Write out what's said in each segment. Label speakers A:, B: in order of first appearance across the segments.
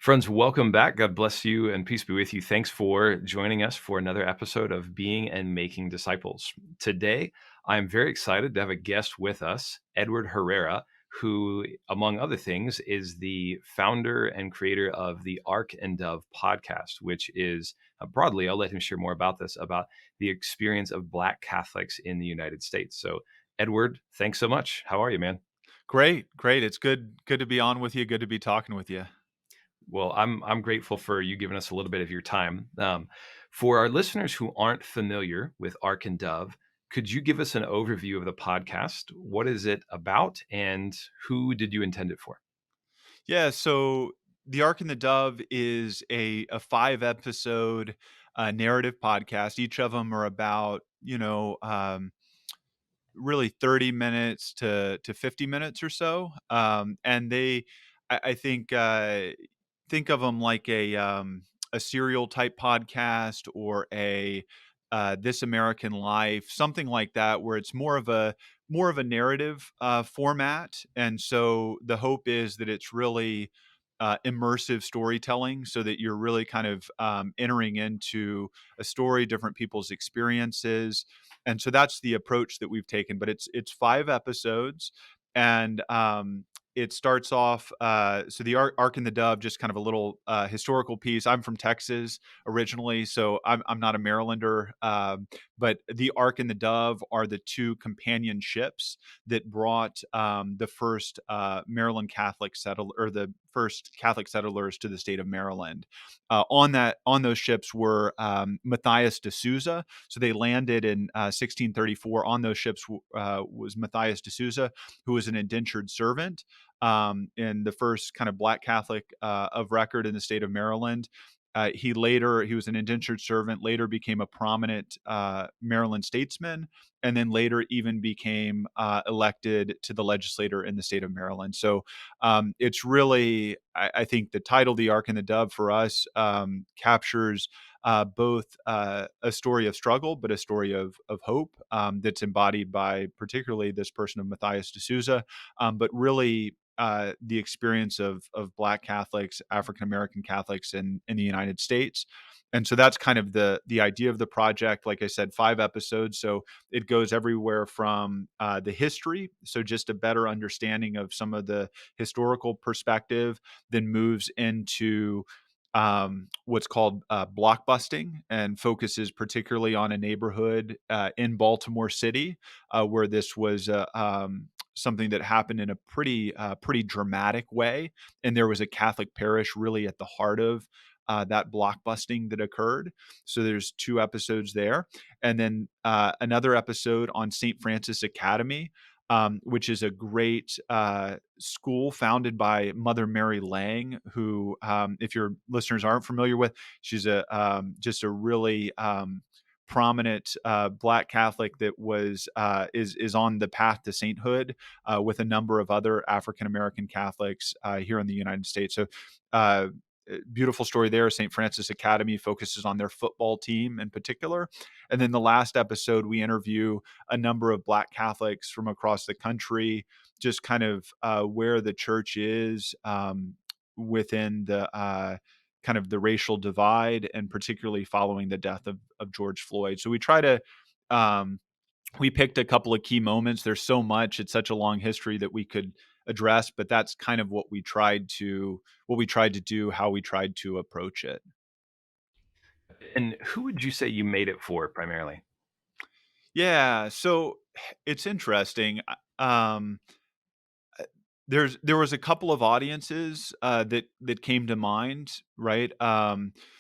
A: Friends, welcome back. God bless you and peace be with you. Thanks for joining us for another episode of Being and Making Disciples. Today, I'm very excited to have a guest with us, Edward Herrera, who, among other things, is the founder and creator of the Ark and Dove podcast, which is broadly, I'll let him share more about this, about the experience of Black Catholics in the United States. So, Edward, thanks so much. How are you, man?
B: Great, great. It's good to be on with you. Good to be talking with you.
A: Well, I'm grateful for you giving us a little bit of your time. For our listeners who aren't familiar with Ark and Dove, could you give us an overview of the podcast? What is it about, and who did you intend it for?
B: Yeah, so The Ark and the Dove is a 5 episode narrative podcast. Each of them are about, really 30 minutes to 50 minutes or so. And I think of them like a serial type podcast or a This American Life, something like that, where it's more of a narrative format. And so the hope is that it's really immersive storytelling, so that you're really kind of entering into a story, different people's experiences, and so that's the approach that we've taken. But it's 5 episodes, and it starts off. So the Ark and the Dove, just kind of a little historical piece. I'm from Texas originally, so I'm not a Marylander. But the Ark and the Dove are the two companion ships that brought the first Maryland Catholic settler, or the first Catholic settlers to the state of Maryland. On those ships were Matthias de Souza. So they landed in 1634. On those ships was Matthias de Souza, who was an indentured servant, and the first kind of Black Catholic of record in the state of Maryland. He was an indentured servant, later became a prominent Maryland statesman, and then later even became elected to the legislature in the state of Maryland. So it's really, I think the title, The Ark and the Dove, for us captures both a story of struggle, but a story of hope, that's embodied by particularly this person of Matthias de Souza, but really the experience of Black Catholics, African American Catholics in the United States. And so that's kind of the idea of the project. Like I said, 5 episodes, so it goes everywhere from the history, so just a better understanding of some of the historical perspective, then moves into what's called blockbusting, and focuses particularly on a neighborhood in Baltimore City, where this was something that happened in a pretty dramatic way, and there was a Catholic parish really at the heart of that blockbusting that occurred. So there's 2 episodes there, and then another episode on St. Francis Academy, which is a great school founded by Mother Mary Lang, who, if your listeners aren't familiar with, she's a just a really prominent Black Catholic that is on the path to sainthood, with a number of other African American Catholics here in the United States. So. Beautiful story there. St. Francis Academy focuses on their football team in particular. And then the last episode, we interview a number of Black Catholics from across the country, just kind of where the church is within the kind of the racial divide, and particularly following the death of George Floyd. So we try to we picked a couple of key moments. There's so much; it's such a long history that we could address, but that's kind of what we tried to do, how we tried to approach it.
A: And who would you say you made it for primarily?
B: Yeah, so it's interesting. There was a couple of audiences that came to mind, right?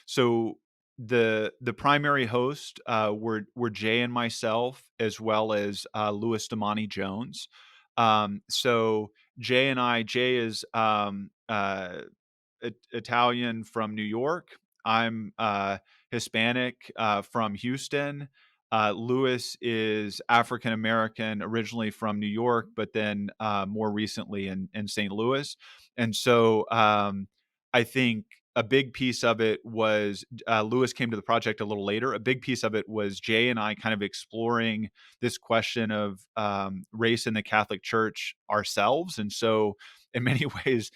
B: So the primary host were Jay and myself, as well as Louis Damani Jones. So Jay is Italian from New York. I'm Hispanic from Houston. Lewis is African American, originally from New York, but then more recently in St. Louis. And so I think a big piece of it was Lewis came to the project a little later. A big piece of it was Jay and I kind of exploring this question of race in the Catholic Church ourselves. And so in many ways,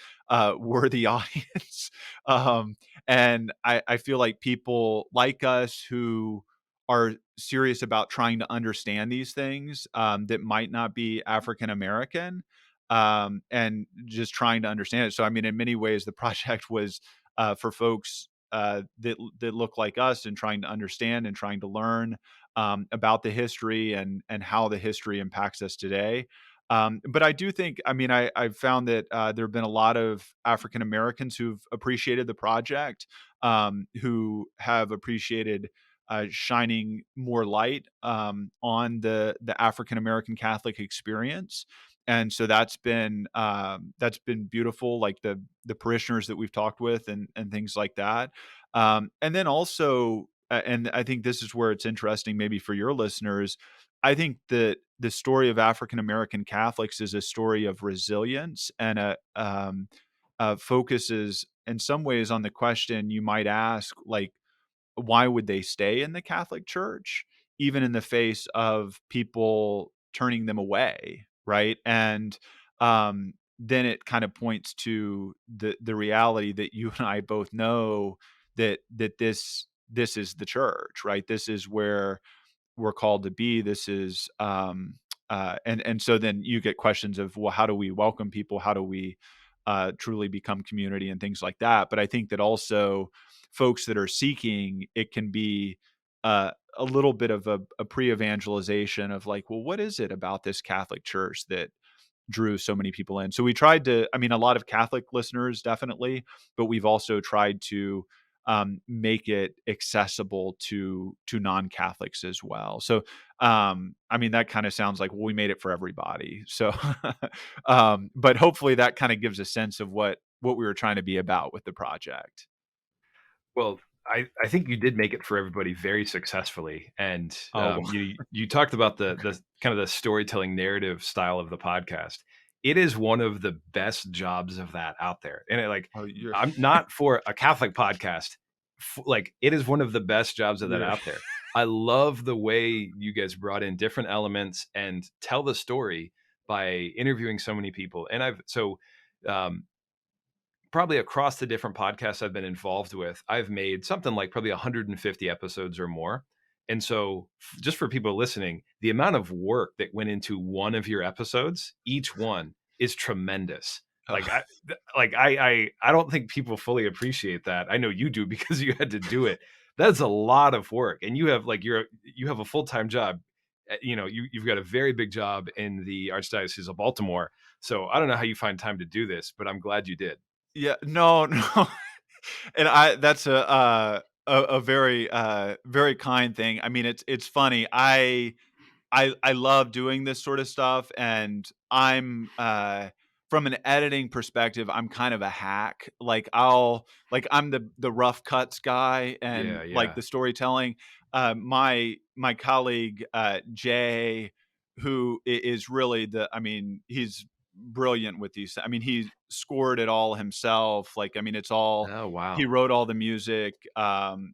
B: we're the audience. um, and I feel like people like us who are serious about trying to understand these things, that might not be African American, and just trying to understand it. So, I mean, in many ways, the project was for folks that look like us and trying to understand and trying to learn about the history and how the history impacts us today. But I do think, I mean, I've found that there have been a lot of African Americans who've appreciated the project, who have appreciated shining more light on the African American Catholic experience. And so that's been beautiful, like the parishioners that we've talked with and things like that. And then also, and I think this is where it's interesting, maybe for your listeners. I think that the story of African American Catholics is a story of resilience and focuses in some ways on the question you might ask, like, why would they stay in the Catholic Church, even in the face of people turning them away, right? And then it kind of points to the reality that you and I both know, that this is the church, right? This is where we're called to be. This is and so then you get questions of, well, how do we welcome people? How do we truly become community and things like that? But I think that also folks that are seeking, it can be a little bit of a pre-evangelization of like, well, what is it about this Catholic Church that drew so many people in? So we tried to, I mean, a lot of Catholic listeners, definitely, but we've also tried to make it accessible to non-Catholics as well. So, I mean, that kind of sounds like, well, we made it for everybody. So, but hopefully that kind of gives a sense of what we were trying to be about with the project.
A: Well, I think you did make it for everybody very successfully, and
B: Oh, well,
A: you talked about the kind of the storytelling narrative style of the podcast. It is one of the best jobs of that out there, and like
B: oh, you're,
A: I'm not for a Catholic podcast, like it is one of the best jobs of that
B: you're,
A: out there. I love the way you guys brought in different elements and tell the story by interviewing so many people, and I've so. Um, Probably across the different podcasts I've been involved with, I've made something like probably 150 episodes or more. And so, just for people listening, the amount of work that went into one of your episodes, each one is tremendous. Like
B: uh,
A: I don't think people fully appreciate that. I know you do because you had to do it. That's a lot of work, and you have you have a full time job. You know, you've got a very big job in the Archdiocese of Baltimore. So I don't know how you find time to do this, but I'm glad you did.
B: yeah, no, no. And I that's a very, very kind thing. I mean, it's funny. I love doing this sort of stuff, and I'm, from an editing perspective, I'm kind of a hack. Like, I'm the rough cuts guy and,
A: Yeah,
B: like,
A: yeah.
B: the storytelling. My colleague, Jay, who is really I mean, he's brilliant with these. I mean, he scored it all himself. Like, I mean, it's all
A: Oh,
B: he
A: wow.
B: wrote all the music. And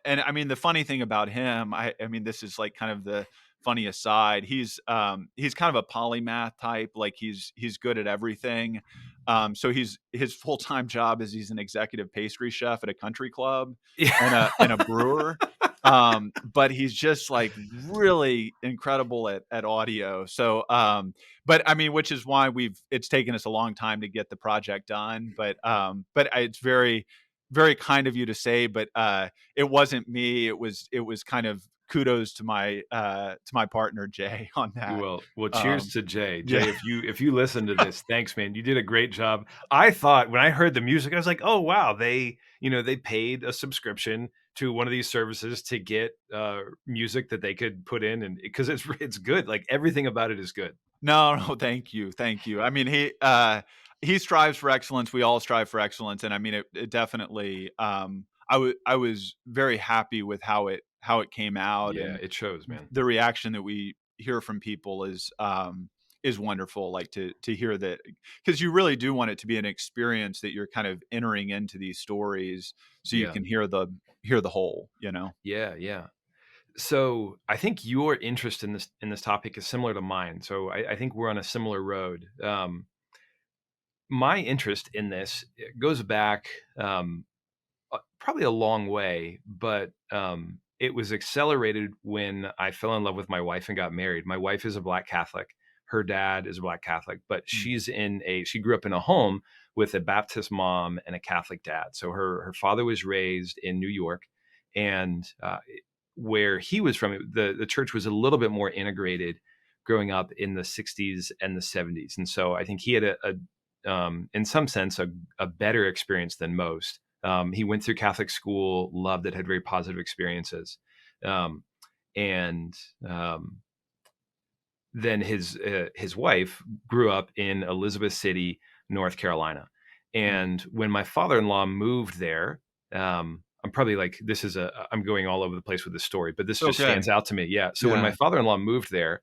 B: I mean, the funny thing about him, I mean, this is like kind of the funny aside. He's kind of a polymath type. Like, he's good at everything. So his full-time job is he's an executive pastry chef at a country club
A: Yeah.
B: and a brewer. But he's just like really incredible at audio. So but I mean, which is why it's taken us a long time to get the project done. But it's very, very kind of you to say, but it wasn't me. It was kind of kudos to my partner Jay on that.
A: Well, cheers
B: Um,
A: to Jay.
B: yeah.
A: Jay, if you listen to this, thanks, man. You did a great job. I thought when I heard the music, I was like, "Oh, wow, they paid a subscription to one of these services to get music that they could put in, and because it's good. Like everything about it is good."
B: No, no, thank you, thank you. I mean, he strives for excellence. We all strive for excellence, and I mean, it definitely. I was very happy with how it came out,
A: Yeah,
B: and
A: it shows, man.
B: the reaction that we hear from people is wonderful. Like, to hear that, because you really do want it to be an experience that you're kind of entering into these stories, so you
A: Yeah.
B: can hear the whole. You know.
A: Yeah, yeah. So I think your interest in this topic is similar to mine. So I think we're on a similar road. my interest in this goes back, probably a long way, but it was accelerated when I fell in love with my wife and got married. My wife is a Black Catholic. Her dad is a Black Catholic, but
B: Mm,
A: she grew up in a home with a Baptist mom and a Catholic dad. So her father was raised in New York, and where he was from, the church was a little bit more integrated growing up in the 60s and the 70s. And so I think he had in some sense, a better experience than most. He went through Catholic school, loved it, had very positive experiences. Um, and then his wife grew up in Elizabeth City, North Carolina.
B: mm.
A: And when my father-in-law moved there, I'm probably like I'm going all over the place with this story, but this
B: It's
A: just
B: okay.
A: stands out to me. Yeah. So when my
B: Yeah.
A: father-in-law moved there,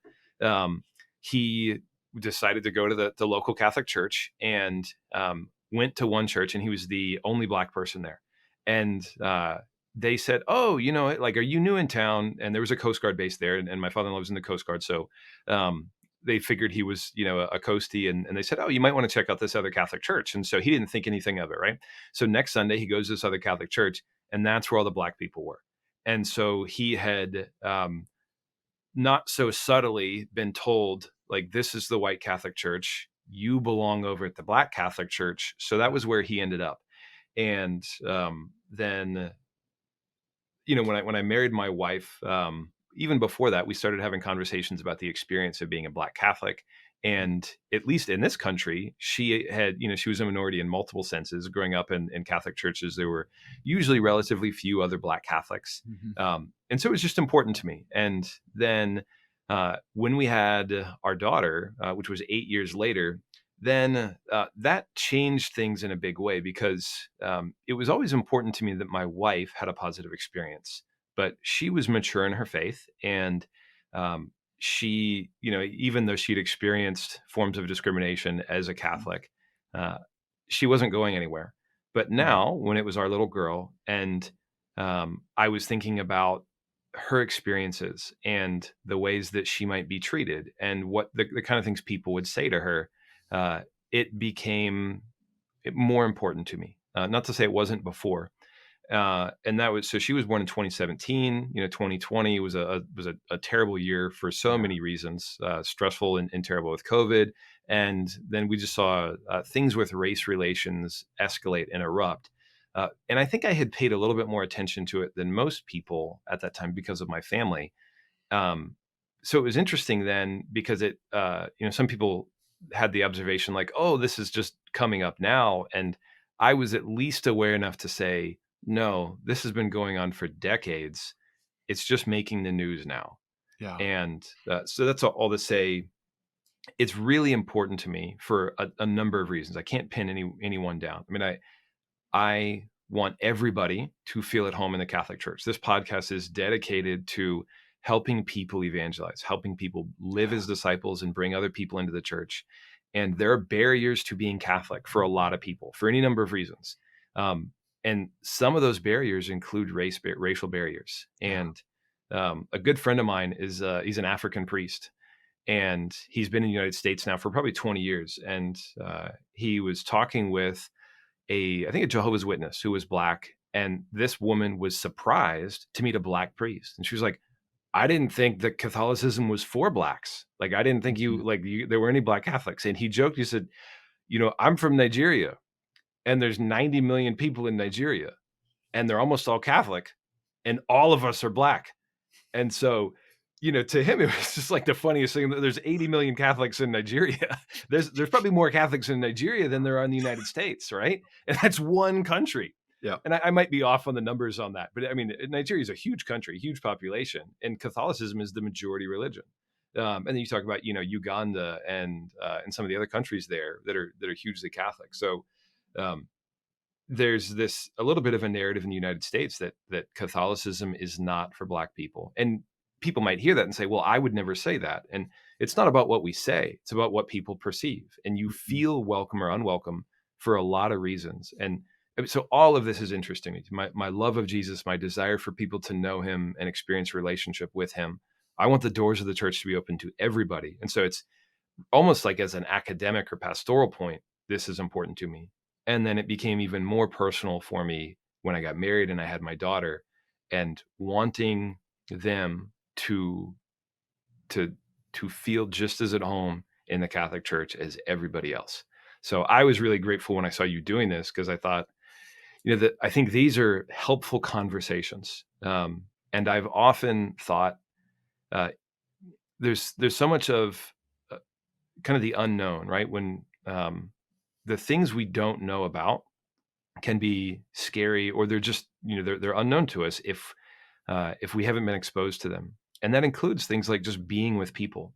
A: he decided to go to the local Catholic church and went to one church, and he was the only Black person there. And they said, "Oh, like, are you new in town?" And there was a Coast Guard base there, and my father-in-law was in the Coast Guard, so um, they figured he was, a coastie, and they said, "Oh, you might want to check out this other Catholic church." And so he didn't think anything of it, right? So next Sunday, he goes to this other Catholic church, and that's where all the Black people were. And so he had not so subtly been told, like, this is the white Catholic church. You belong over at the Black Catholic church. So that was where he ended up. And then when I married my wife, even before that, we started having conversations about the experience of being a Black Catholic. And at least in this country, she was a minority in multiple senses. Growing up in Catholic churches, there were usually relatively few other Black Catholics.
B: Mhm.
A: And so it was just important to me. And then when we had our daughter, which was 8 years later, then that changed things in a big way because it was always important to me that my wife had a positive experience, but she was mature in her faith, and she, even though she'd experienced forms of discrimination as a Catholic, uh, she wasn't going anywhere. But
B: Mhm.
A: now, when it was our little girl, and I was thinking about her experiences and the ways that she might be treated and what the kind of things people would say to her, uh, it became more important to me. Not to say it wasn't before. And that was so she was born in 2017. 2020 was a terrible year for so
B: Yeah.
A: many reasons, stressful and terrible with COVID. And then we just saw things with race relations escalate and erupt. And I think I had paid a little bit more attention to it than most people at that time because of my family. So it was interesting then because some people had the observation like, oh, this is just coming up now. And I was at least aware enough to say, no, this has been going on for decades. It's just making the news now.
B: Yeah.
A: And so that's all to say. It's really important to me for a number of reasons. I can't pin anyone down. I mean, I want everybody to feel at home in the Catholic Church. This podcast is dedicated to helping people evangelize, helping people live
B: Yeah.
A: as disciples and bring other people into the church. And there are barriers to being Catholic for a lot of people for any number of reasons. Um, and some of those barriers include racial barriers.
B: Yeah.
A: And a good friend of mine he's an African priest, and he's been in the United States now for probably 20 years. And he was talking with I think a Jehovah's Witness who was Black, and this woman was surprised to meet a Black priest, and she was like, "I didn't think that Catholicism was for Blacks. Like, I didn't think
B: Mhm.
A: there were any Black Catholics." And he joked, he said, "I'm from Nigeria, and there's 90 million people in Nigeria, and they're almost all Catholic, and all of us are Black." And so, to him, it was just like the funniest thing that there's 80 million Catholics in Nigeria. There's probably more Catholics in Nigeria than there are in the United States, right? And that's one country.
B: Yeah.
A: And I might be off on the numbers on that, but I mean, Nigeria is a huge country, huge population, and Catholicism is the majority religion. And then you talk about, Uganda and some of the other countries there that are hugely Catholic. So um, there's this a little bit of a narrative in the United States that Catholicism is not for Black people. And people might hear that and say, well, I would never say that. And it's not about what we say, it's about what people perceive. And you
B: Mhm.
A: feel welcome or unwelcome for a lot of reasons. And so all of this is interesting to me. My love of Jesus, my desire for people to know him and experience a relationship with him. I want the doors of the church to be open to everybody. And so it's almost like as an academic or pastoral point, this is important to me. And then it became even more personal for me when I got married and I had my daughter, and wanting them to to feel just as at home in the Catholic Church as everybody else. So I was really grateful when I saw you doing this, because I thought, that I think these are helpful conversations. And I've often thought, uh, there's so much of, uh, kind of the unknown, right? When, the things we don't know about can be scary, or they're just, they're unknown to us if we haven't been exposed to them. And that includes things like just being with people.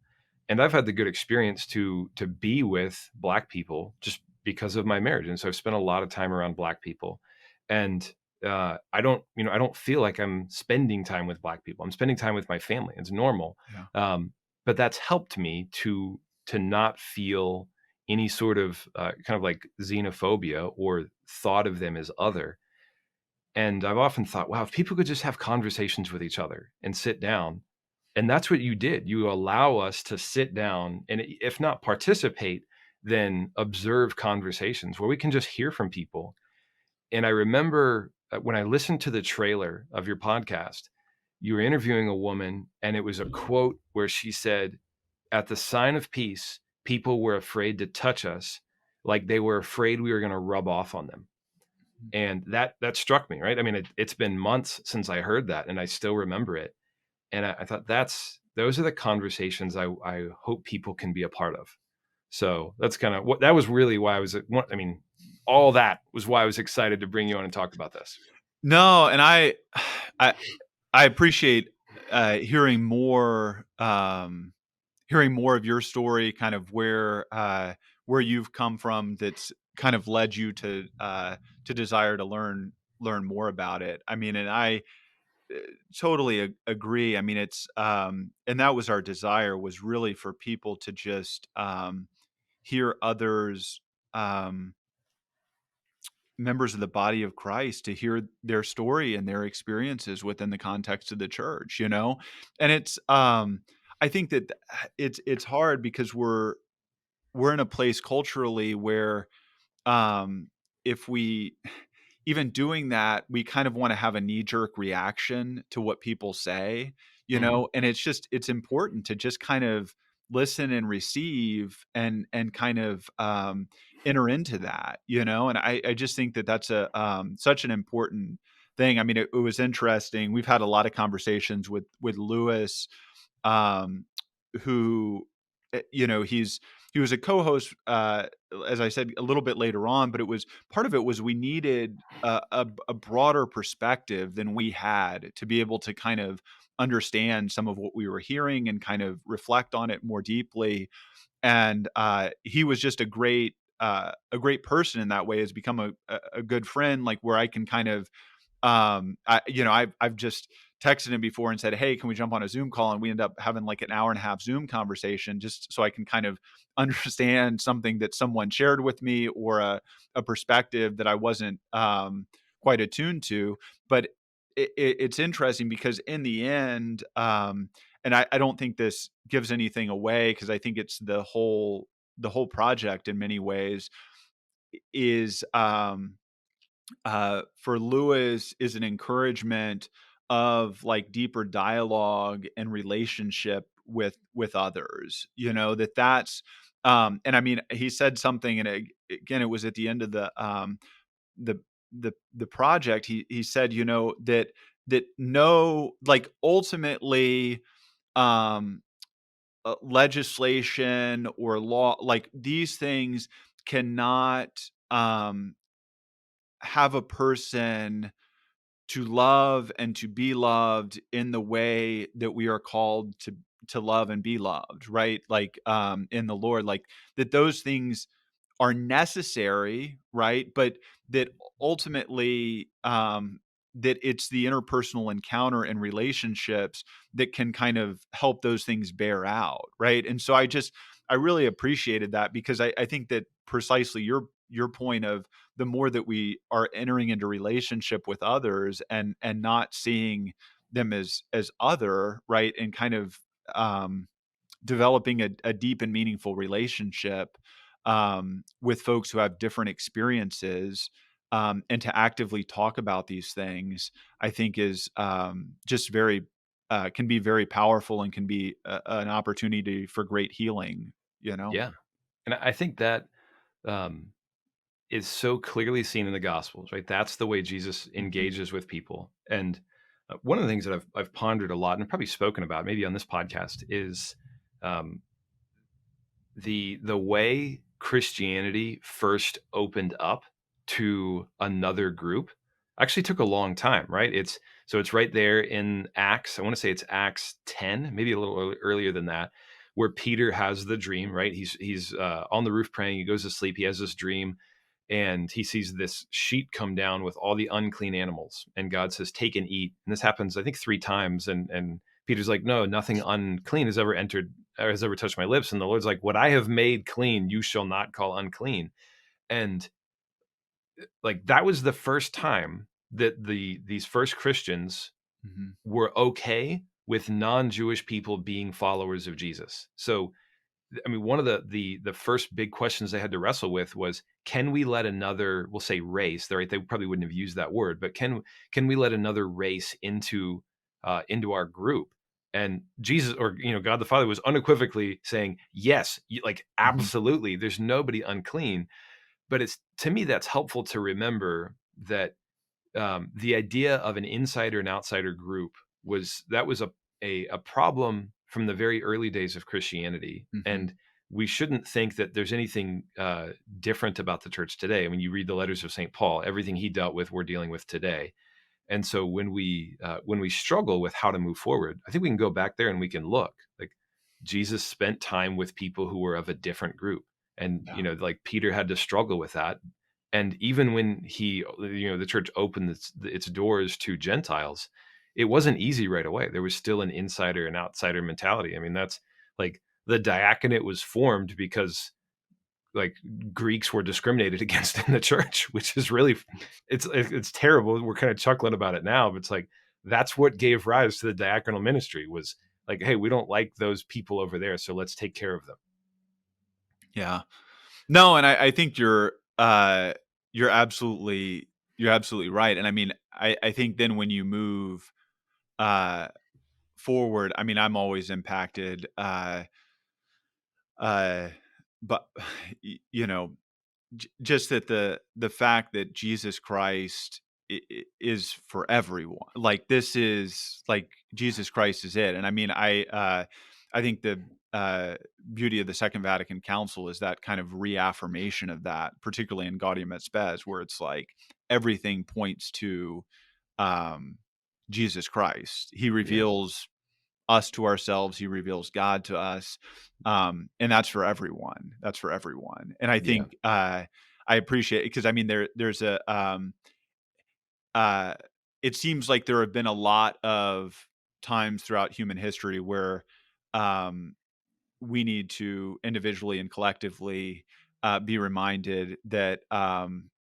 A: And I've had the good experience to be with Black people just because of my marriage. And so I've spent a lot of time around Black people. And I don't feel like I'm spending time with Black people. I'm spending time with my family. It's normal.
B: Yeah.
A: But that's helped me to not feel any sort of, kind of like xenophobia or thought of them as other. And I've often thought, wow, if people could just have conversations with each other and sit down, and that's what you did. You allow us to sit down and, if not participate, then observe conversations where we can just hear from people. And I remember, when I listened to the trailer of your podcast, you were interviewing a woman, and it was a quote where she said, "At the sign of peace, people were afraid to touch us, like they were afraid we were going to rub off on them." And that struck me, right? I mean, it's been months since I heard that, and I still remember it. And I thought, those are the conversations I hope people can be a part of. So that's kind of what that was really why I was. I mean, all that was why I was excited to bring you on and talk about this.
B: No, and I I appreciate hearing more of your story, kind of where you've come from. That's kind of led you to desire to learn more about it. I mean, and I totally agree. I mean, it's and that was our desire, was really for people to just hear others, um, members of the body of Christ, to hear their story and their experiences within the context of the church, you know? And it's I think that it's hard because we're in a place culturally where if we even doing that, we kind of want to have a knee jerk reaction to what people say, you
A: Hmm.
B: know, and it's important to just kind of listen and receive and kind of enter into that, you know, and I just think that that's a such an important thing. I mean, it was interesting. We've had a lot of conversations with Lewis, um, who, you know, he was a co-host, as I said, a little bit later on, but it was part of it was we needed a broader perspective than we had to be able to kind of understand some of what we were hearing and kind of reflect on it more deeply. And he was just a great person in that way. Has become a good friend, like where I can kind of I've just texted him before and said, "Hey, can we jump on a Zoom call?" And we end up having like an hour and a half Zoom conversation just so I can kind of understand something that someone shared with me, or a perspective that I wasn't quite attuned to. But it's interesting because in the end, and I don't think this gives anything away, because I think it's the whole project in many ways is for Lewis is an encouragement of like deeper dialogue and relationship with others. You know, that's and I mean, he said something, and again, it was at the end of the the project. He said, you know, that no, like ultimately, um legislation or law, like these things cannot have a person to love and to be loved in the way that we are called to love and be loved, right? Like in the Lord, like that those things are necessary, right? But that ultimately that it's the interpersonal encounter and relationships that can kind of help those things bear out, right? And so I really appreciated that, because I think that precisely your point of the more that we are entering into relationship with others and not seeing them as other, right? And kind of developing a deep and meaningful relationship, with folks who have different experiences, and to actively talk about these things, I think is just very can be very powerful and can be an opportunity for great healing. You know.
A: Yeah. And I think that um, is so clearly seen in the Gospels, right? That's the way Jesus
B: Hmm.
A: engages with people. And one of the things that I've pondered a lot and probably spoken about, maybe on this podcast, is um, the way Christianity first opened up to another group actually took a long time, right? It's right there in Acts. I want to say it's Acts 10, maybe a little earlier than that, where Peter has the dream, right? He's on the roof praying. He goes to sleep. He has this dream, and he sees this sheet come down with all the unclean animals, and God says, "Take and eat." And this happens, I think, 3 times, and Peter's like, "No, nothing unclean has ever entered or has ever touched my lips." And the Lord's like, "What I have made clean, you shall not call unclean." And like that was the first time that these first Christians
B: Hmm.
A: were okay with non-Jewish people being followers of Jesus. So I mean, one of the first big questions they had to wrestle with was, can we let another, we'll say race, right? They probably wouldn't have used that word, but can we let another race into our group? And Jesus, or God the Father, was unequivocally saying, yes, like
B: Hmm.
A: absolutely. There's nobody unclean. But it's, to me, that's helpful to remember that the idea of an insider and outsider group was a problem from the very early days of Christianity,
B: Hmm.
A: and we shouldn't think that there's anything different about the church today. I mean, you read the letters of St. Paul; everything he dealt with, we're dealing with today. And so when we struggle with how to move forward, I think we can go back there and we can look like Jesus spent time with people who were of a different group, and
B: Yeah.
A: like Peter had to struggle with that. And even when the church opened its doors to Gentiles, it wasn't easy right away. There was still an insider and outsider mentality. I mean, that's like the diaconate was formed because like Greeks were discriminated against in the church, which is really it's terrible. We're kind of chuckling about it now, but it's like that's what gave rise to the diaconal ministry was like, hey, we don't like those people over there, so let's take care of them.
B: Yeah. No, and I think you're absolutely you're absolutely right. And I mean, I think then when you move uh forward, I mean, I'm always impacted uh but you know, just that the fact that Jesus Christ is for everyone. Like this is like Jesus Christ is it. And I mean, I think the beauty of the Second Vatican Council is that kind of reaffirmation of that, particularly in Gaudium et Spes, where it's like everything points to um, Jesus Christ. He
A: Yeah,
B: reveals us to ourselves, he reveals God to us, and that's for everyone. That's for everyone. And I
A: yeah,
B: think I appreciate it because I mean there's a uh, it seems like there have been a lot of times throughout human history where um, we need to individually and collectively be reminded that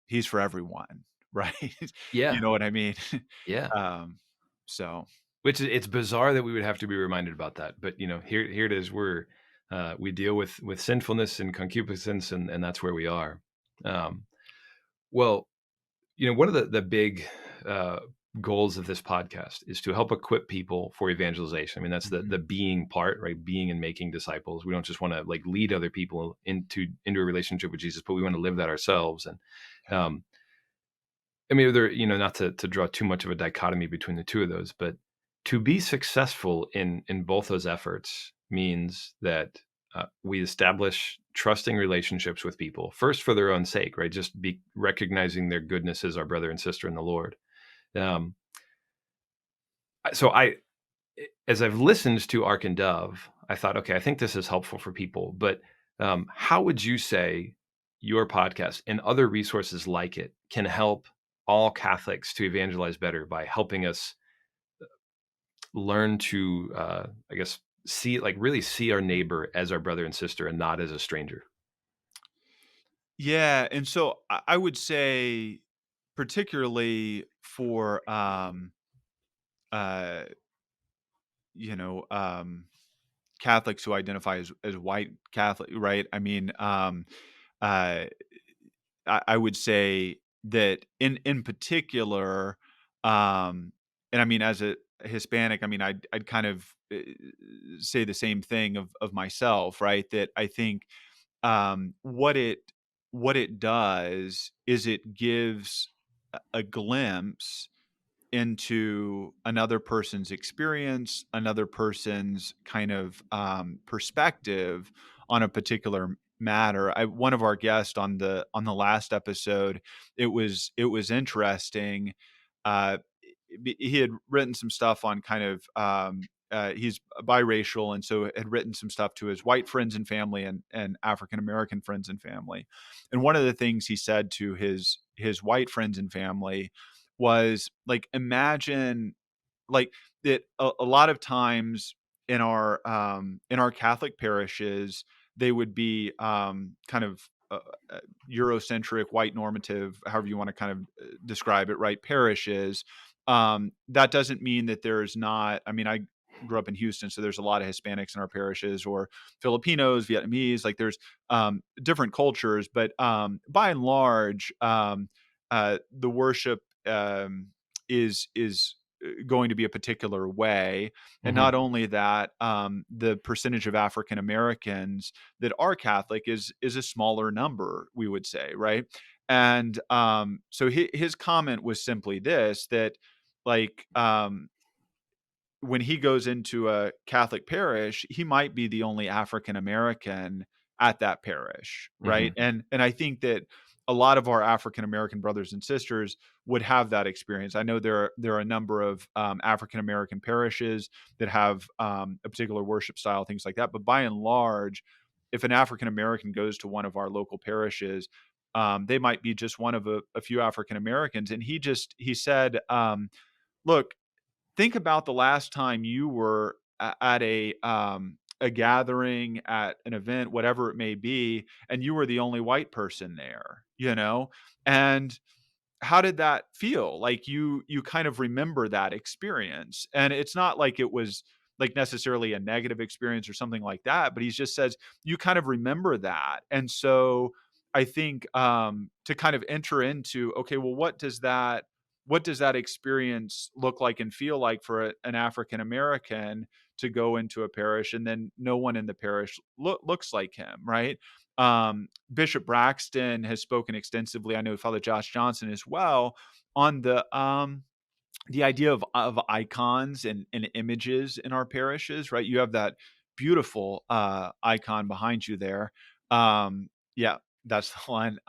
B: he's for everyone, right? You
A: yeah,
B: know what I mean?
A: yeah.
B: um, so
A: Which it's bizarre that we would have to be reminded about that, but here it is. We deal with sinfulness and concupiscence, and that's where we are. Um, well, one of the big uh, goals of this podcast is to help equip people for evangelization. I mean, that's the
B: mhm,
A: being part, right? Being and making disciples. We don't just want to like lead other people into a relationship with Jesus, but we want to live that ourselves. And
B: yeah.
A: um, I mean, there, not to draw too much of a dichotomy between the two of those, but to be successful in both those efforts means that we establish trusting relationships with people first for their own sake, right? Just be recognizing their goodness as our brother and sister in the Lord. Um, so as I've listened to Ark and Dove, I thought, okay, I think this is helpful for people. But how would you say your podcast and other resources like it can help all Catholics to evangelize better by helping us learn to, I guess, really see our neighbor as our brother and sister and not as a stranger?
B: Yeah, and so I would say particularly for, uh, you know, Catholics who identify as white Catholic, right? I mean, uh, I would say that in particular, and I mean, as a Hispanic, I mean, I'd kind of say the same thing of myself, right? That I think what it does is it gives a glimpse into another person's experience, another person's kind of perspective on a particular matter. One of our guests on the last episode, it was interesting. Uh, he had written some stuff on kind of he's biracial, and so had written some stuff to his white friends and family and African American friends and family. And one of the things he said to his white friends and family was like, imagine like that a lot of times in our Catholic parishes, they would be kind of Eurocentric, white normative, however you want to kind of describe it, right? Parishes. That doesn't mean that there's not. I mean, I grew up in Houston, so there's a lot of Hispanics in our parishes, or Filipinos, Vietnamese. Like there's different cultures, but by and large, the worship is going to be a particular way. And not
A: Hmm.
B: only that, the percentage of African Americans that are Catholic is a smaller number, we would say, right? And so his comment was simply this: that like when he goes into a Catholic parish, he might be the only African American at that parish, right?
A: Hmm.
B: And I think that a lot of our African American brothers and sisters would have that experience. I know there are a number of African American parishes that have a particular worship style, things like that. But by and large, if an African American goes to one of our local parishes, they might be just one of a few African Americans. And he said, "Look, think about the last time you were at a gathering, at an event, whatever it may be, and you were the only white person there, you know? And how did that feel? Like you kind of remember that experience. And it's not like it was like necessarily a negative experience or something like that, but he just says you kind of remember that. And so I think to kind of enter into, okay, well, what does that experience look like and feel like for an African American to go into a parish and then no one in the parish looks like him, right? Bishop Braxton has spoken extensively. I know Father Josh Johnson as well on the idea of icons and images in our parishes, right? You have that beautiful icon behind you there. Yeah, that's the one.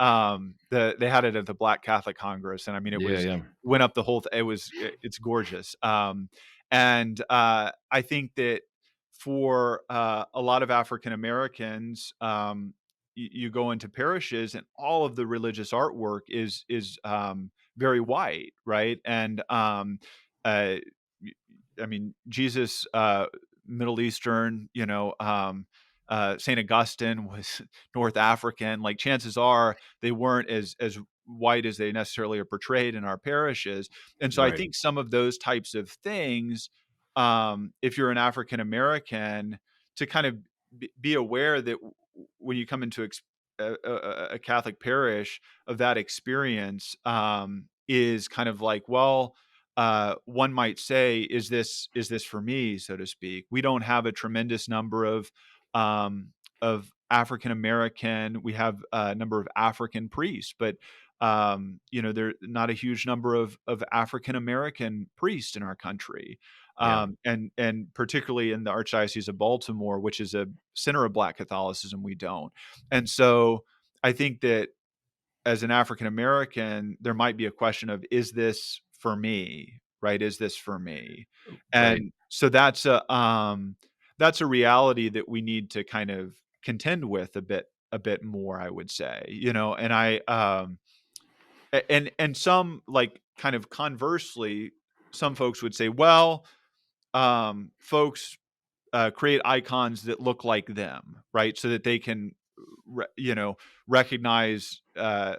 B: They had it at the Black Catholic Congress, and I mean, it
A: Yeah,
B: was
A: yeah.
B: went up the whole. It's gorgeous. And I think that for a lot of African Americans, you go into parishes, and all of the religious artwork is very white, right? And uh, y- I mean, Jesus, Middle Eastern, Saint Augustine was North African. Like chances are they weren't as white as they necessarily are portrayed in our parishes. And so I
A: Right.
B: think some of those types of things, if you're an African American, to kind of be aware that when you come into a Catholic parish, of that experience, is kind of like, well, one might say, is this for me, so to speak? We don't have a tremendous number of African American. We have a number of African priests, but there not a huge number of African American priests in our country,
A: Yeah.
B: and particularly in the Archdiocese of Baltimore, which is a center of Black Catholicism, we don't. And so I think that as an African American, there might be a question of, is this for me? Right? Is this for me?
A: Right.
B: And so that's a reality that we need to kind of contend with a bit more, I would say. And and some, like, kind of conversely, some folks would say, well, folks create icons that look like them, right? So that they can recognize uh,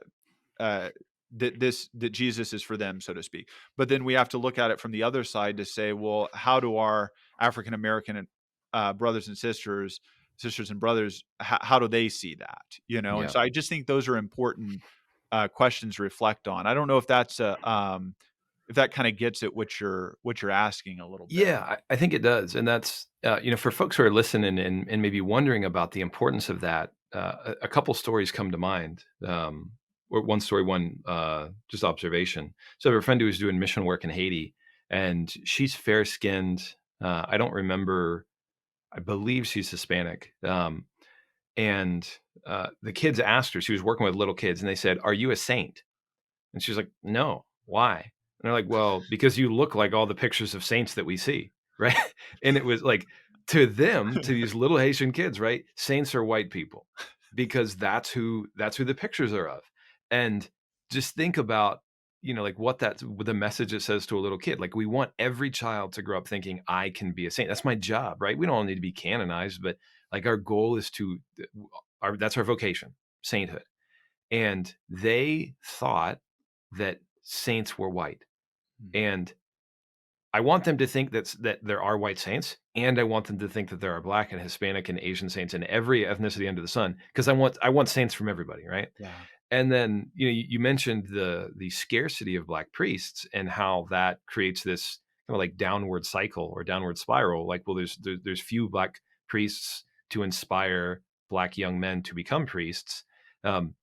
B: that Jesus is for them, so to speak. But then we have to look at it from the other side to say, well, how do our African American brothers and sisters sisters and brothers, how do they see that? And
A: Yeah.
B: so I just think those are important questions to reflect on. I don't know if that's if that kind of gets at what you're asking a little bit.
A: Yeah, I think it does, and that's, for folks who are listening and maybe wondering about the importance of that, a couple stories come to mind, or one story, one, just observation. So I have a friend who was doing mission work in Haiti, and she's fair-skinned, I don't remember, I believe she's Hispanic, and, the kids asked her, she was working with little kids, and they said, "Are you a saint?" And she's like, "No, why?" And they're like, "Well, because you look like all the pictures of saints that we see," right? And it was like, to them, to these little Haitian kids, right? Saints are white people because that's who the pictures are of. And just think about, like what that's the message it says to a little kid. Like we want every child to grow up thinking, I can be a saint. That's my job, right? We don't all need to be canonized, but like our goal is to our that's our vocation, sainthood. And they thought that saints were white.
B: Mm.
A: And I want them to think that there are white saints, and I want them to think that there are Black and Hispanic and Asian saints in every ethnicity under the sun, because I want saints from everybody, right?
B: Yeah,
A: And then, you mentioned the scarcity of Black priests and how that creates this kind of like downward cycle or downward spiral. Like, well, there's few Black priests to inspire Black young men to become priests. Um,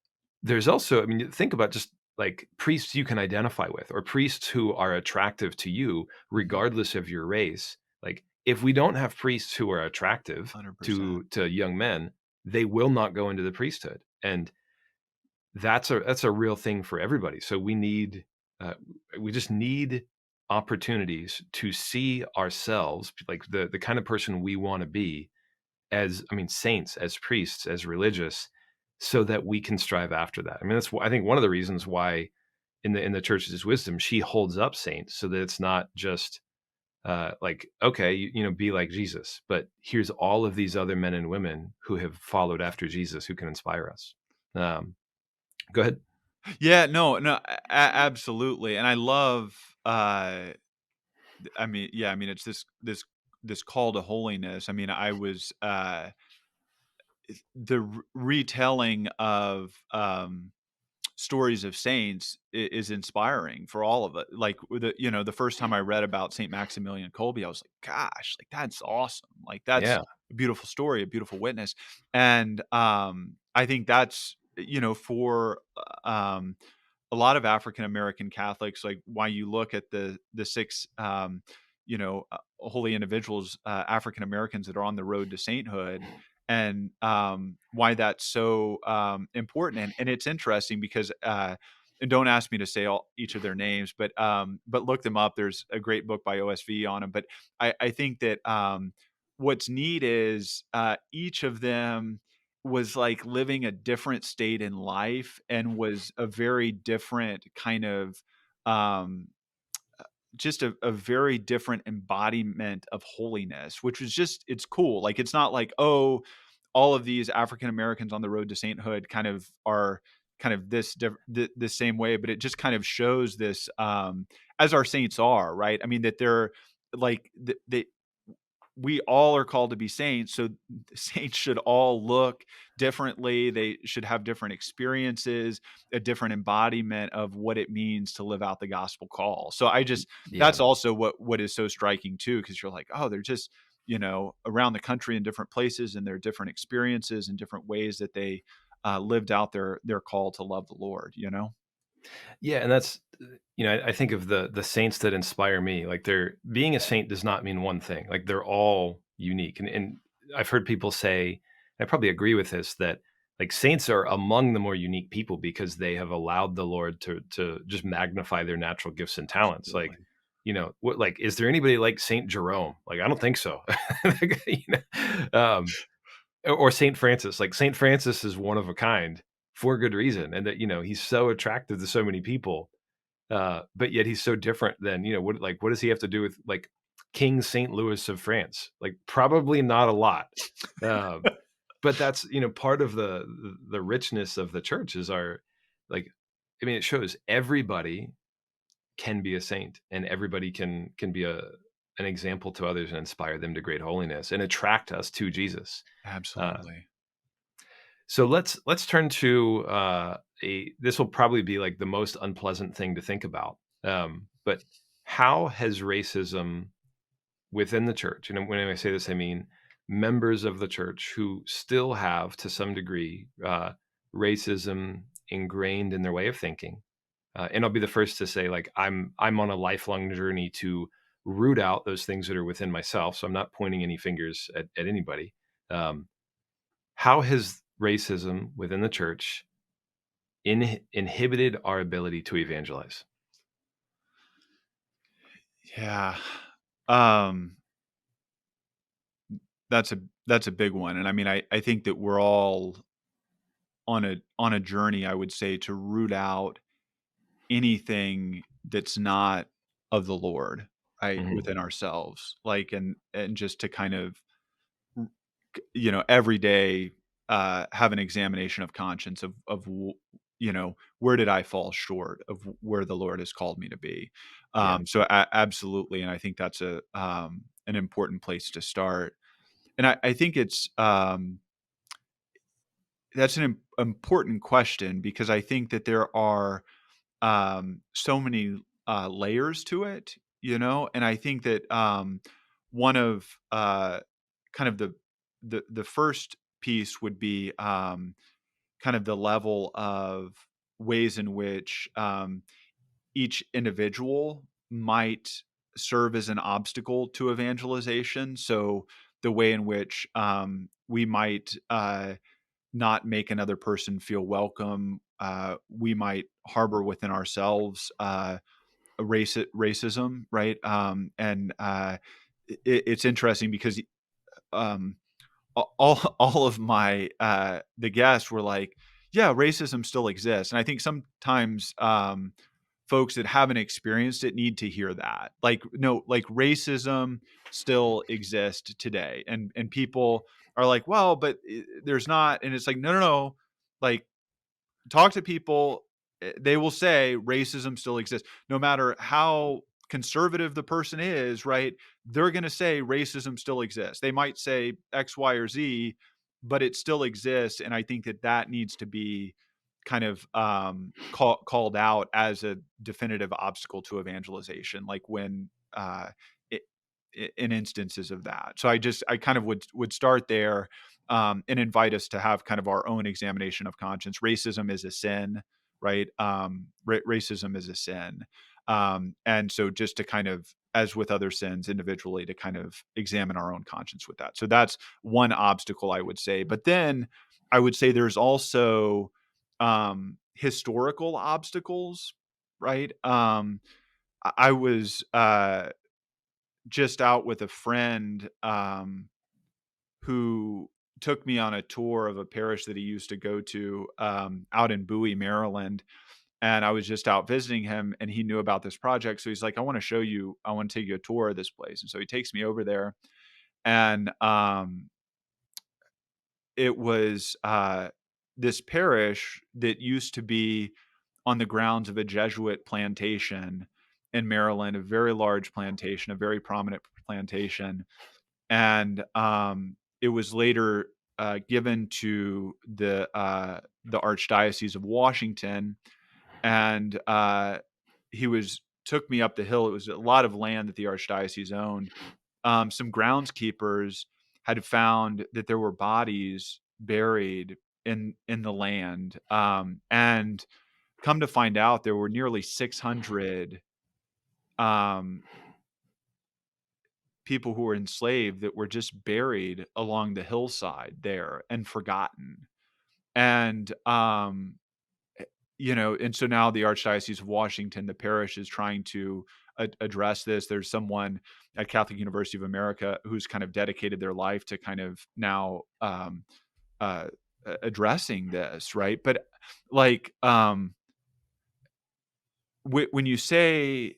A: there's also, I mean, think about just like priests you can identify with, or priests who are attractive to you,
B: mhm,
A: regardless of your race. Like, if we don't have priests who are attractive
B: 100%.
A: to young men, they will not go into the priesthood. And that's a real thing for everybody. So uh, we just need opportunities to see ourselves like the kind of person we want to be as, I mean, saints, as priests, as religious, so that we can strive after that. I mean, I think one of the reasons why in the church's wisdom she holds up saints, so that it's not just like, okay, be like Jesus, but here's all of these other men and women who have followed after Jesus who can inspire us. Go ahead.
B: Yeah, no, no, absolutely, and I love, I mean, yeah, I mean, it's this call to holiness. I mean, I was, the retelling of, stories of saints is inspiring for all of it. Like the first time I read about Saint Maximilian Kolbe, I was like, gosh, like that's awesome. Like that's
A: Yeah.
B: a beautiful story, a beautiful witness. And I think that's for a lot of African American Catholics, like why you look at the six, holy individuals, African Americans that are on the road to sainthood, and why that's so important. And it's interesting because, and don't ask me to say each of their names, but look them up. There's a great book by OSV on them. But I think that what's neat is each of them was like living a different state in life and was a very different kind of um just a very different embodiment of holiness, which was just it's cool. Like it's not like, oh, all of these African Americans on the road to sainthood kind of are kind of the same way, but it just kind of shows this as our saints are, right? I mean that they're like they we all are called to be saints, so saints should all look differently. They should have different experiences, a different embodiment of what it means to live out the gospel call. So I just
A: Yeah.
B: that's also what is so striking too, because you're like, oh, they're just around the country in different places, and their different experiences and different ways that they lived out their call to love the Lord.
A: Yeah, and that's I think of the saints that inspire me. Like, they're being a saint does not mean one thing. Like, they're all unique. And I've heard people say, I probably agree with this, that like saints are among the more unique people because they have allowed the Lord to just magnify their natural gifts and talents. Like,
B: Absolutely.
A: what, like, is there anybody like Saint Jerome? Like, I don't think so. Like, or Saint Francis. Like, Saint Francis is one of a kind for good reason, and that he's so attractive to so many people, but yet he's so different than what does he have to do with like King Saint Louis of France? Like, probably not a lot. Uh, but that's part of the richness of the church is our, like, I mean, it shows everybody can be a saint, and everybody can be an example to others and inspire them to great holiness and attract us to Jesus. Uh,
B: Absolutely.
A: so let's turn to a this will probably be like the most unpleasant thing to think about. But how has racism within the church, and when I say this, I mean members of the church who still have, to some degree, racism ingrained in their way of thinking. And I'll be the first to say, like, I'm on a lifelong journey to root out those things that are within myself. So I'm not pointing any fingers at anybody. Um, how has racism within the church inhibited our ability to evangelize?
B: Yeah. Um, that's a big one, and I mean, I think that we're all on a journey, I would say, to root out anything that's not of the Lord, right,
A: Mhm.
B: within ourselves, like, and just to kind of, every day, have an examination of conscience where did I fall short of where the Lord has called me to be?
A: Yeah.
B: So absolutely, and I think that's an important place to start. And I think that's an important question because I think that there are so many layers to it, and I think that one of kind of the first piece would be kind of the level of ways in which each individual might serve as an obstacle to evangelization. So the way in which we might not make another person feel welcome. We might harbor within ourselves racism, right? It's interesting because um, all of my the guests were like, "Yeah, racism still exists," and I think sometimes folks that haven't experienced it need to hear that. Like, no, like racism still exists today, and people are like, "Well, but there's not," and it's like, no, no, no, like talk to people, they will say racism still exists. No matter how conservative the person is, right? They're going to say racism still exists. They might say X, Y, or Z, but it still exists. And I think that that needs to be kind of called out as a definitive obstacle to evangelization, like when it, in instances of that. So I kind of would start there and invite us to have kind of our own examination of conscience. Racism is a sin, right? Racism is a sin. And so just to kind of, as with other sins individually, to kind of examine our own conscience with that. So that's one obstacle I would say. But then I would say there's also historical obstacles, right? I was just out with a friend who took me on a tour of a parish that he used to go to out in Bowie, Maryland. And I was just out visiting him and he knew about this project. So he's like, I want to take you a tour of this place. And so he takes me over there. And it was this parish that used to be on the grounds of a Jesuit plantation in Maryland, a very large plantation, a very prominent plantation. And it was later given to the Archdiocese of Washington, and he was took me up the hill. It was a lot of land that the Archdiocese owned. Some groundskeepers had found that there were bodies buried in the land, and come to find out, there were nearly 600 um, people who were enslaved that were just buried along the hillside there and forgotten. And, and so now the Archdiocese of Washington, the parish is trying to address this. There's someone at Catholic University of America who's kind of dedicated their life to kind of now uh, addressing this, right? But like, when you say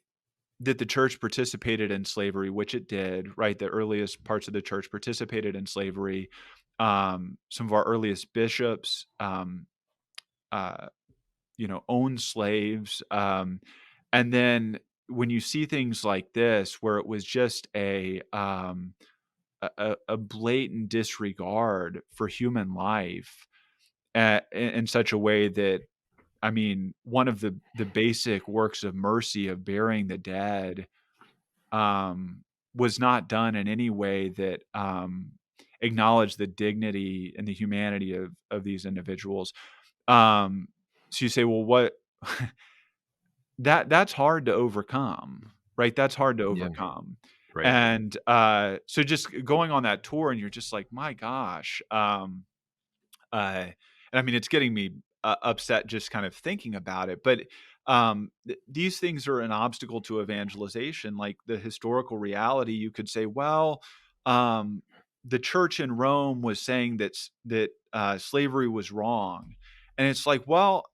B: that the church participated in slavery, which it did, right? The earliest parts of the church participated in slavery. Some of our earliest bishops, uh, owned slaves. And then when you see things like this, where it was just a blatant disregard for human life, in such a way that, I mean, one of the basic works of mercy of burying the dead, was not done in any way that, acknowledged the dignity and the humanity of these individuals. Um, so you say, "Well, what?" That's hard to overcome, right? That's hard to
A: Yeah.
B: overcome.
A: Right.
B: And, so just going on that tour and you're just like, "My gosh," and I mean, it's getting me, upset just kind of thinking about it, but, these things are an obstacle to evangelization, like the historical reality. You could say, "Well, um, the church in Rome was saying that slavery was wrong," and it's like, well,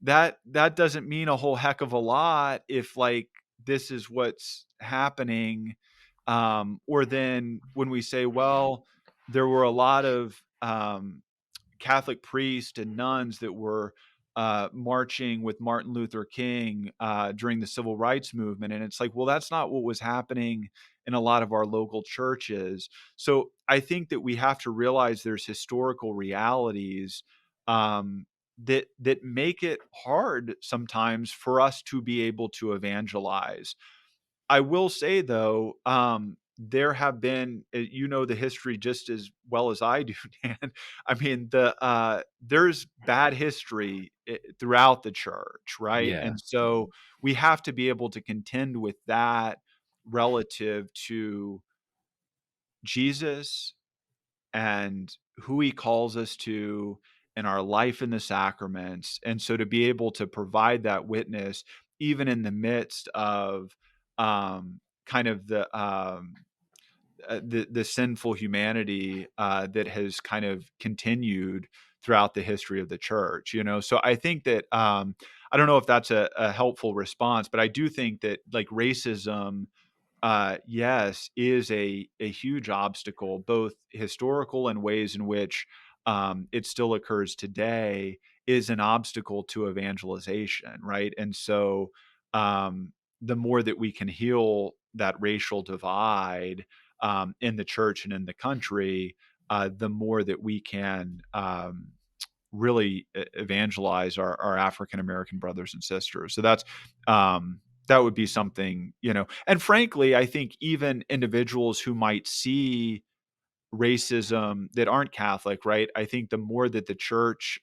B: that doesn't mean a whole heck of a lot if, like, this is what's happening, or then when we say, "Well, there were a lot of, Catholic priests and nuns that were, marching with Martin Luther King, during the civil rights movement," and it's like, well, that's not what was happening in a lot of our local churches. So I think that we have to realize there's historical realities, that make it hard sometimes for us to be able to evangelize. I will say though, there have been, you know, the history just as well as I do, Dan. I mean, there's bad history throughout the church, right?
A: Yeah.
B: And so we have to be able to contend with that relative to Jesus and who he calls us to and our life in the sacraments. And so to be able to provide that witness, even in the midst of, kind of the sinful humanity, that has kind of continued throughout the history of the church, you know? So I think that, I don't know if that's a helpful response, but I do think that, like, racism, yes, is a huge obstacle, both historical and ways in which, it still occurs today, is an obstacle to evangelization, right? And so, the more that we can heal that racial divide, in the church and in the country, the more that we can, really evangelize our African American brothers and sisters. So that would be something, you know. And frankly, I think even individuals who might see racism that aren't Catholic, right? I think the more that the church,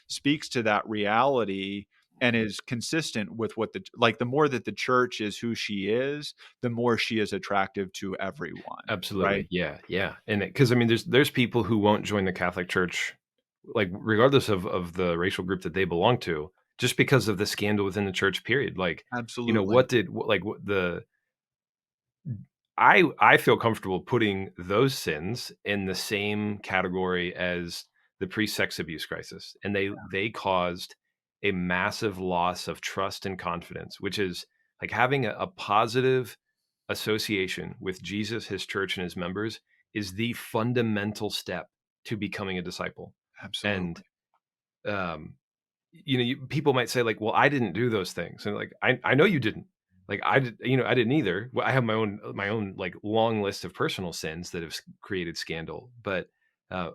B: speaks to that reality and is consistent with what the more that the church is who she is, the more she is attractive to everyone,
A: Absolutely.
B: right?
A: Yeah, yeah. And because I mean, there's people who won't join the Catholic Church, like regardless of the racial group that they belong to, just because of the scandal within the church. Period. Like,
B: Absolutely.
A: what did like what the I feel comfortable putting those sins in the same category as the pre-sex abuse crisis, and they caused a massive loss of trust and confidence, which is like having a positive association with Jesus, his church, and his members is the fundamental step to becoming a disciple. And
B: Absolutely.
A: um, people might say like, "Well, I didn't do those things," and like, I know you didn't. Like I did, I didn't either. Well, I have my own like long list of personal sins that have created scandal. But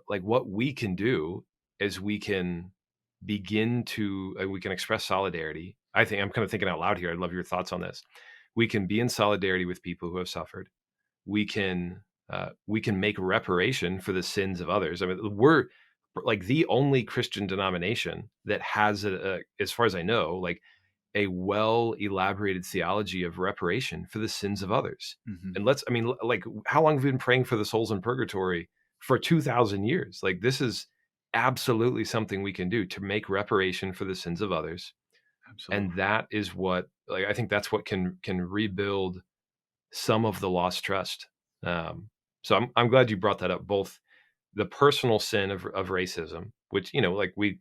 A: like, what we can do is we can express solidarity. I think I'm kind of thinking out loud here. I'd love your thoughts on this. We can be in solidarity with people who have suffered. We can make reparation for the sins of others. I mean, we're like the only Christian denomination that has as far as I know, like a well elaborated theology of reparation for the sins of others.
B: Mhm.
A: And I mean, like, how long have we been praying for the souls in purgatory for 2,000 years? Like, this is absolutely something we can do to make reparation for the sins of others. And
B: Absolutely.
A: that is what, like, I think that's what can rebuild some of the lost trust. Um, so I'm glad you brought that up. Both the personal sin of racism, which like we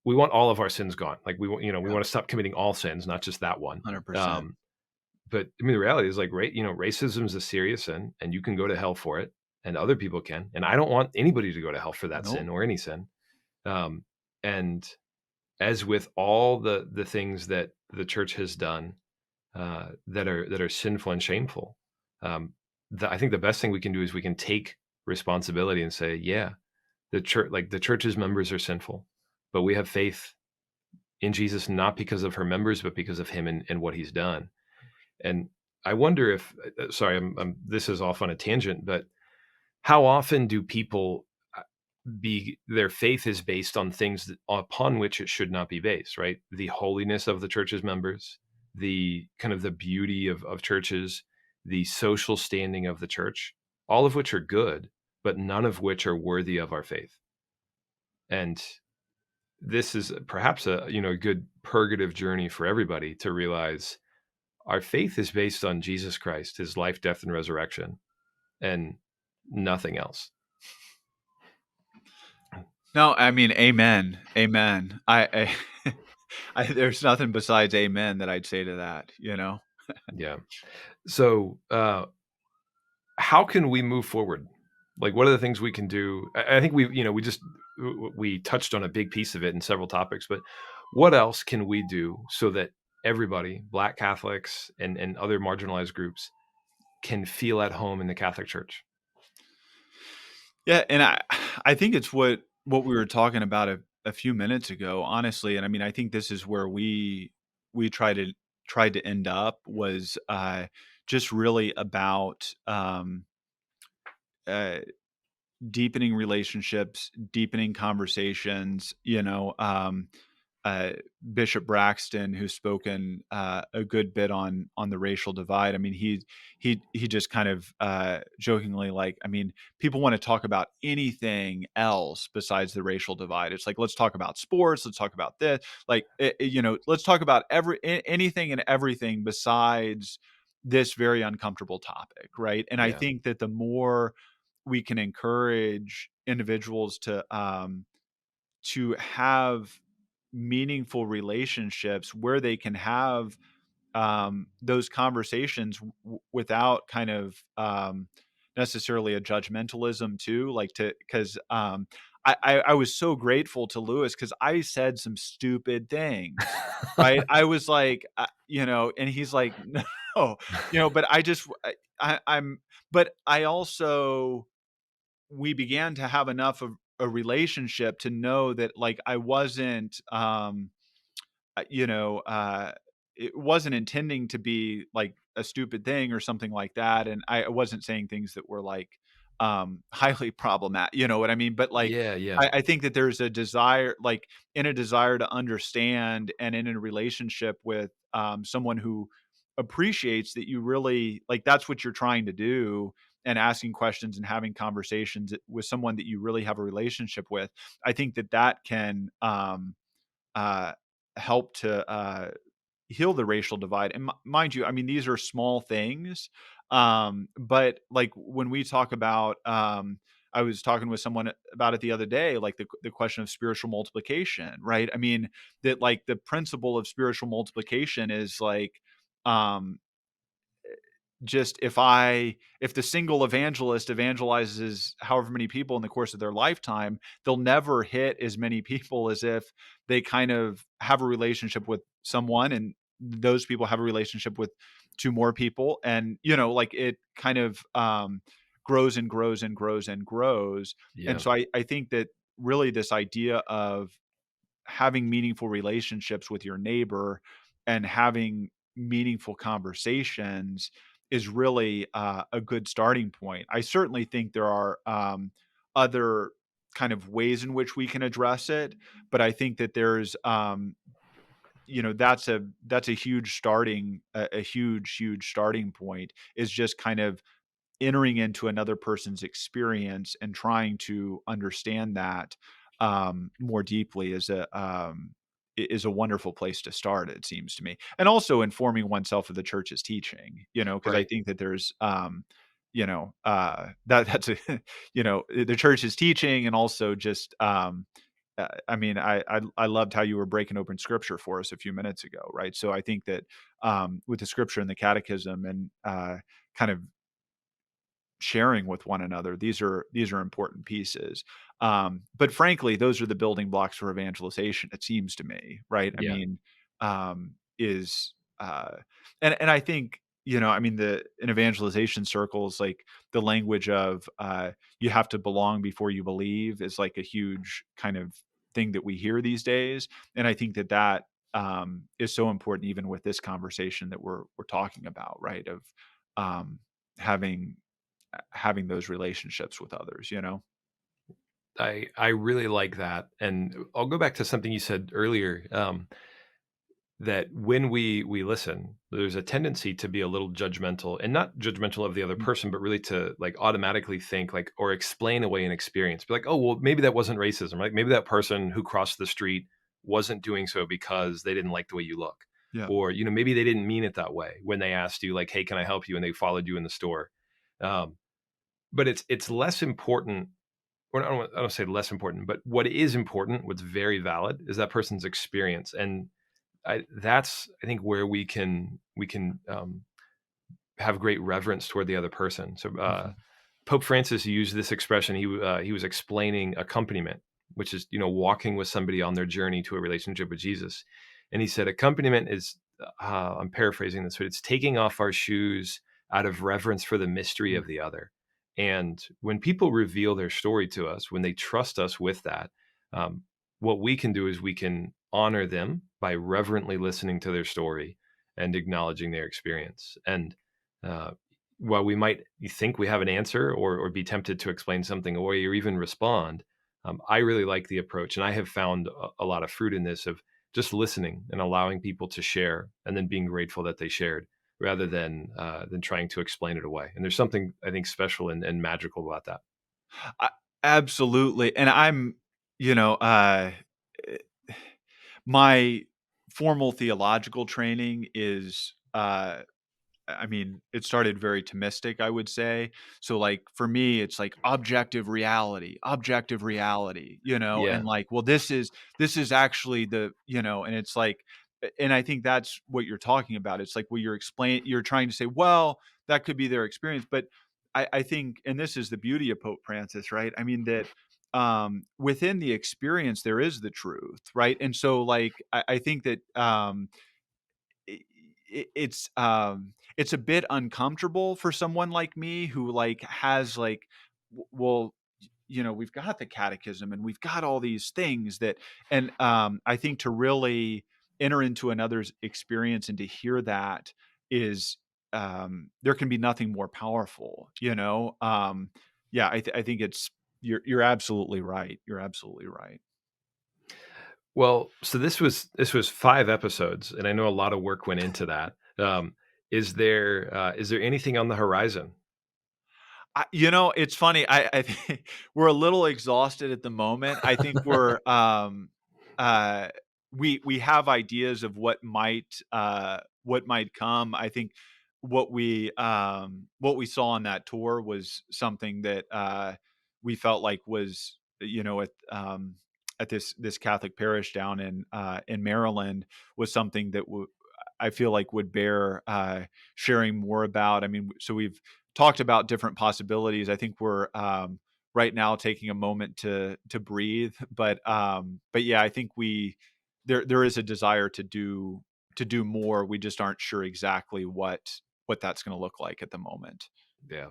A: want all of our sins gone. Like we
B: Yeah,
A: want to stop committing all sins, not just that one.
B: 100%.
A: But I mean, the reality is like racism is a serious sin, and you can go to hell for it, and other people can. And I don't want anybody to go to hell for that
B: Nope.
A: sin or any sin. Um, and as with all the things that the church has done that are sinful and shameful. I think the best thing we can do is we can take responsibility and say, yeah, the church's members are sinful, but we have faith in Jesus not because of her members, but because of him and what he's done. And I wonder if, sorry, this is off on a tangent, but how often do people be their faith is based on things upon which it should not be based, right? The holiness of the church's members, the kind of the beauty of churches, the social standing of the church, all of which are good, but none of which are worthy of our faith. And this is perhaps a good purgative journey for everybody to realize our faith is based on Jesus Christ, his life, death, and resurrection, and nothing else.
B: No, I mean, amen, amen. There's nothing besides amen that I'd say to that, you know?
A: Yeah. So, how can we move forward? Like, what are the things we can do? I think we touched on a big piece of it in several topics, but what else can we do so that everybody, Black Catholics and other marginalized groups, can feel at home in the Catholic Church?
B: Yeah, and I think it's what we were talking about a few minutes ago, honestly, and I mean, I think this is where we tried to end up was, just really about, uh deepening relationships, deepening conversations, uh, Bishop Braxton, who's spoken a good bit on the racial divide. I mean, he just kind of jokingly like, I mean, people want to talk about anything else besides the racial divide. It's like, let's talk about sports, let's talk about this, like let's talk about anything and everything besides this very uncomfortable topic, right? And I
A: Yeah,
B: think that the more we can encourage individuals to have meaningful relationships where they can have those conversations without kind of necessarily a judgmentalism too, like to because I was so grateful to Lewis because I said some stupid things, right? I was like, and he's like, no, but I just I'm, but I also we began to have enough of a relationship to know that like I wasn't uh, you know uh it wasn't intending to be like a stupid thing or something like that, and I wasn't saying things that were like highly problematic, you know what I mean, but like
A: yeah, yeah,
B: I think that there's a desire, like in a desire to understand and in a relationship with someone who appreciates that you really like that's what you're trying to do, and asking questions and having conversations with someone that you really have a relationship with. I think that that can uh, help to heal the racial divide. And mind you, I mean, these are small things, but like when we talk about, I was talking with someone about it the other day, like the question of spiritual multiplication, right? I mean, that like the principle of spiritual multiplication is like, um, just if the single evangelist evangelizes however many people in the course of their lifetime, they'll never hit as many people as if they kind of have a relationship with someone and those people have a relationship with two more people, and like it kind of grows and grows and grows and grows. And
A: yeah.
B: so I think that really this idea of having meaningful relationships with your neighbor and having meaningful conversations is really a good starting point. I certainly think there are other kind of ways in which we can address it, but I think that there's that's a huge a huge starting point, is just kind of entering into another person's experience and trying to understand that more deeply is a wonderful place to start, it seems to me. And also informing oneself of the church's teaching, because I
A: Right.
B: think that there's that's a the church's teaching, and also just I mean, I loved how you were breaking open scripture for us a few minutes ago, right? So I think that with the scripture and the catechism and kind of sharing with one another, these are important pieces. But frankly, those are the building blocks for evangelization, it seems to me, right? I
A: Yeah.
B: mean, is and I think, I mean, the in evangelization circles, like the language of you have to belong before you believe is like a huge kind of thing that we hear these days, and I think that is so important even with this conversation that we're talking about, right? Of um, having having those relationships with others, you know.
A: I really like that, and I'll go back to something you said earlier. That when we listen, there's a tendency to be a little judgmental, and not judgmental of the other
B: Mhm.
A: person, but really to like automatically think like or explain away an experience. Be like, oh well, maybe that wasn't racism, right? Maybe that person who crossed the street wasn't doing so because they didn't like the way you look.
B: Yeah.
A: Or, maybe they didn't mean it that way when they asked you, like, hey, can I help you? And they followed you in the store. Um, but it's less important, or I don't say less important, but what is important, what's very valid, is that person's experience. And I think where we can have great reverence toward the other person. So
B: Mhm.
A: Pope Francis used this expression. He was explaining accompaniment, which is walking with somebody on their journey to a relationship with Jesus, and he said accompaniment is I'm paraphrasing this, but it's taking off our shoes out of reverence for the mystery
B: Mm.
A: of the other. And when people reveal their story to us, when they trust us with that, um, what we can do is we can honor them by reverently listening to their story and acknowledging their experience. And uh, while we might think we have an answer, or be tempted to explain something away or even respond, I really like the approach. And I have found a lot of fruit in this of just listening and allowing people to share and then being grateful that they shared rather than trying to explain it away. And there's something I think special and magical about that.
B: A Absolutely, and I'm you know, eh, my formal theological training is, I mean, it started very Thomistic, I would say. So, like, for me, it's like objective reality,
A: Yeah.
B: and like, well, this is actually and it's like, and I think that's what you're talking about. It's like, well, you're trying to say, well, that could be their experience, but I think, and this is the beauty of Pope Francis, right? I mean that within the experience there is the truth, right? And so, like, I think that I it's a bit uncomfortable for someone like me who, like, has, like, well, we've got the catechism and we've got all these things that, and, I think to really enter into another's experience and to hear that is, there can be nothing more powerful, you know? Yeah, I think it's you're absolutely right. You're absolutely right.
A: Well, so this was 5 episodes, and I know a lot of work went into that. Is there anything on the horizon?
B: It's funny. I think we're a little exhausted at the moment. I think we're uh we have ideas of what might come. I think what we saw on that tour was something that we felt like was, at this Catholic parish down in Maryland, was something that I feel like would bear sharing more about. I mean, so we've talked about different possibilities. I think we're right now taking a moment to breathe, but yeah, I think there is a desire to do more. We just aren't sure exactly what that's going to look like at the moment.
A: Yeah.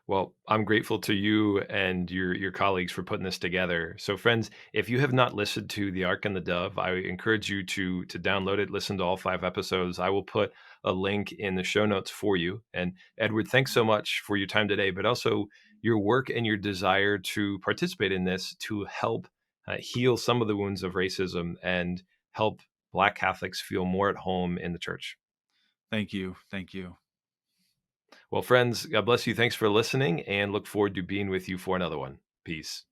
A: Well, I'm grateful to you and your colleagues for putting this together. So, friends, if you have not listened to The Ark and the Dove, I encourage you to download it, listen to all 5 episodes. I will put a link in the show notes for you. And Edward, thanks so much for your time today, but also your work and your desire to participate in this to help heal some of the wounds of racism and help Black Catholics feel more at home in the church.
B: Thank you. Thank you.
A: Well, friends, God bless you. Thanks for listening, and look forward to being with you for another one. Peace.